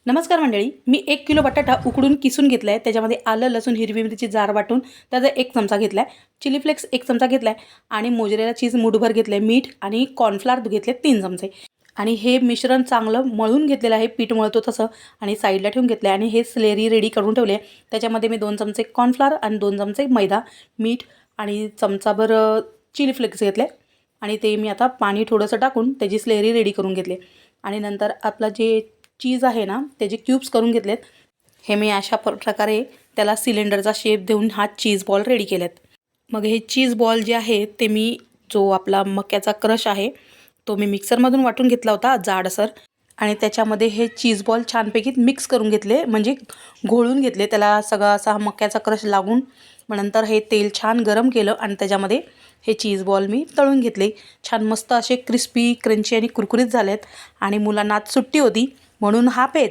नमस्कार मंडळी, मी 1 किलो बटाटा उकडून किसून घेतला आहे. त्याच्यामध्ये आलं, लसूण, हिरवी मिरची जार वाटून त्याचा 1 चमचा घेतला आहे. चिली फ्लेक्स 1 चमचा घेतला आहे आणि मोझरेला चीज मूठभर घेतलं आहे. मीठ आणि कॉर्नफ्लॉवर घेतले 3 चमचे आणि हे मिश्रण चांगलं मळून घेतलेलं आहे. पीठ मळतो तसं आणि साईडला ठेवून घेतलं आहे आणि हे स्लेरी रेडी करून ठेवले आहे. त्याच्यामध्ये मी 2 चमचे कॉर्नफ्लॉवर आणि 2 चमचे मैदा, मीठ आणि चमचाभर चिली फ्लेक्स घेतले आणि ते मी आता पाणी थोडंसं टाकून त्याची स्लेरी रेडी करून घेतली आणि नंतर आपला जे चीज आहे ना त्याचे क्यूब्स करून घेतलेत. हे मी अशा प्रकारे त्याला सिलेंडरचा शेप देऊन हा चीज बॉल रेडी केलेत. मग हे चीज बॉल जे आहे ते मी जो आपला मक्याचा क्रश आहे तो मी मिक्सरमधून वाटून घेतला होता जाडसर आणि त्याच्यामध्ये हे चीज बॉल छानपैकी मिक्स करून घेतले, म्हणजे घोळून घेतले. त्याला सगळा असा मक्याचा क्रश लागून मग नंतर हे तेल छान गरम केलं आणि त्याच्यामध्ये हे चीज बॉल मी तळून घेतले. छान मस्त असे क्रिस्पी, क्रंची आणि कुरकुरीत झालेत आणि मुलांना आज सुट्टी होती म्हणून हा बेत